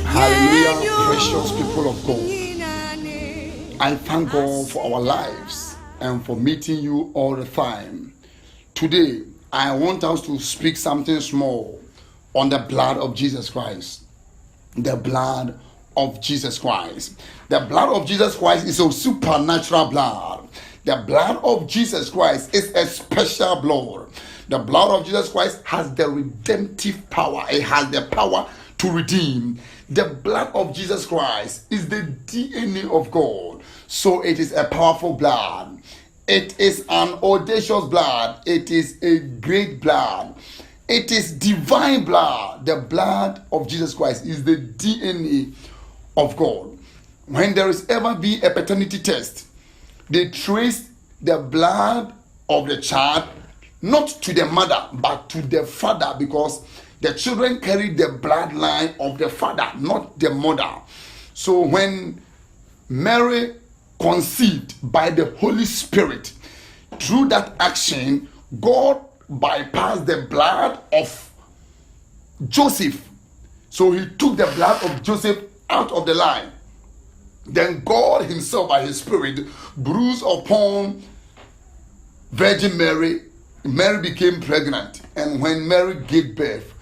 Hallelujah, precious people of God. I thank God for our lives and for meeting you all the time. Today, I want us to speak something small on the blood of Jesus Christ. The blood of Jesus Christ. The blood of Jesus Christ is a supernatural blood. The blood of Jesus Christ is a special blood. The blood of Jesus Christ has the redemptive power. It has the power to redeem. The blood of Jesus Christ is the DNA of God. So it is a powerful blood. It is an audacious blood. It is a great blood. It is divine blood. The blood of Jesus Christ is the DNA of God. When there is ever be a paternity test, they trace the blood of the child not to the mother but to the father, because the children carry the bloodline of the father, not the mother. So when Mary conceived by the Holy Spirit, through that action, God bypassed the blood of Joseph. So he took the blood of Joseph out of the line. Then God himself by his spirit bruised upon Virgin Mary. Mary became pregnant. And when Mary gave birth,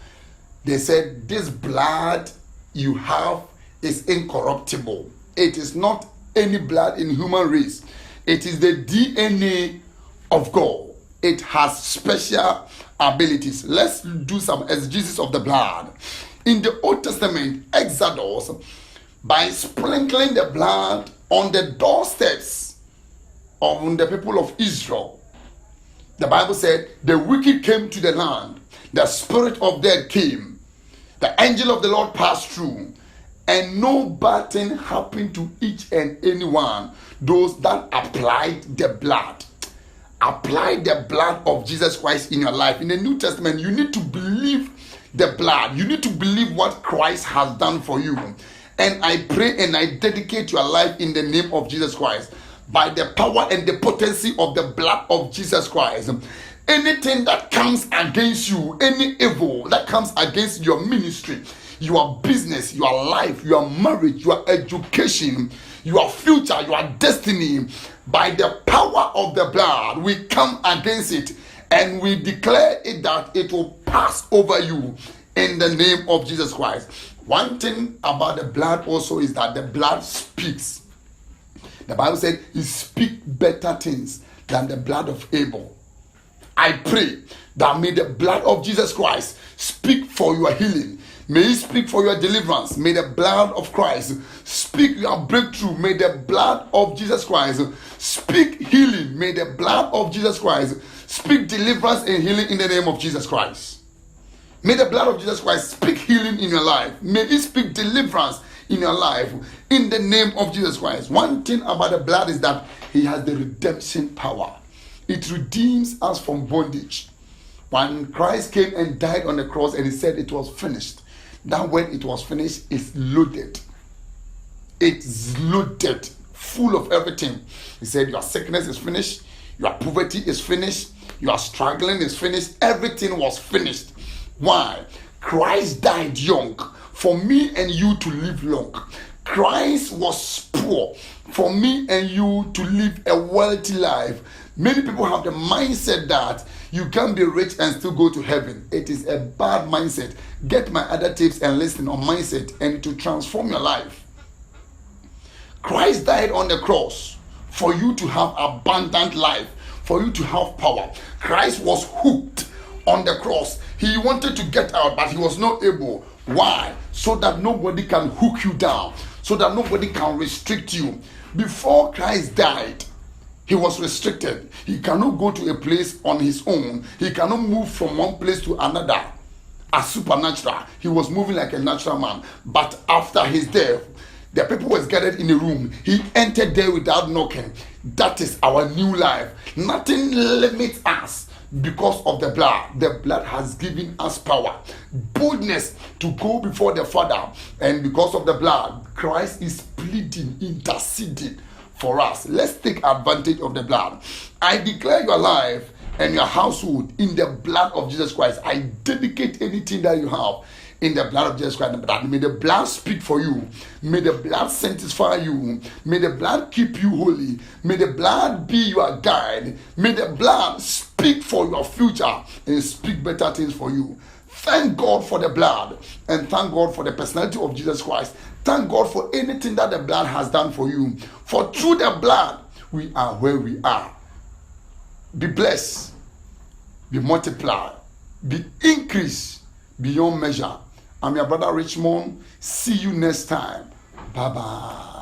they said, this blood you have is incorruptible. It is not any blood in human race. It is the DNA of God. It has special abilities. Let's do some exegesis of the blood. In the Old Testament, Exodus, by sprinkling the blood on the doorsteps of the people of Israel, the Bible said, the wicked came to the land. The spirit of death came. The angel of the Lord passed through, and no bad thing happened to each and any one. Those that applied the blood. Apply the blood of Jesus Christ in your life. In the New Testament, you need to believe the blood. You need to believe what Christ has done for you. And I pray and I dedicate your life in the name of Jesus Christ. By the power and the potency of the blood of Jesus Christ. Anything that comes against you, any evil that comes against your ministry, your business, your life, your marriage, your education, your future, your destiny, by the power of the blood, we come against it and we declare it that it will pass over you in the name of Jesus Christ. One thing about the blood also is that the blood speaks. The Bible said he speaks better things than the blood of Abel. I pray that may the blood of Jesus Christ speak for your healing. May it speak for your deliverance. May the blood of Christ speak your breakthrough. May the blood of Jesus Christ speak healing. May the blood of Jesus Christ speak deliverance and healing in the name of Jesus Christ. May the blood of Jesus Christ speak healing in your life. May it speak deliverance in your life in the name of Jesus Christ. One thing about the blood is that he has the redemption power. It redeems us from bondage. When Christ came and died on the cross and he said it was finished, that when it was finished is loaded. It's loaded, full of everything. He said your sickness is finished, your poverty is finished, your struggling is finished, everything was finished. Why? Christ died young for me and you to live long. Christ was poor for me and you to live a wealthy life. Many people have the mindset that you can be rich and still go to heaven. It is a bad mindset. Get my other tips and listen on mindset and to transform your life. Christ died on the cross for you to have abundant life, for you to have power. Christ was hooked on the cross. He wanted to get out, but he was not able. Why? So that nobody can hook you down, so that nobody can restrict you. Before Christ died, he was restricted. He cannot go to a place on his own. He cannot move from one place to another as supernatural. He was moving like a natural man. But after his death, the people was gathered in a room. He entered there without knocking. That is our new life. Nothing limits us because of the blood. The blood has given us power, boldness to go before the Father. And because of the blood, Christ is pleading, interceding for us. Let's take advantage of the blood. I declare your life and your household in the blood of Jesus Christ. I dedicate anything that you have in the blood of Jesus Christ. May the blood speak for you. May the blood sanctify you. May the blood keep you holy. May the blood be your guide. May the blood speak for your future and speak better things for you. Thank God for the blood and thank God for the personality of Jesus Christ. Thank God for anything that the blood has done for you. For through the blood, we are where we are. Be blessed, be multiplied, be increased beyond measure. I'm your brother Richmond. See you next time. Bye-bye.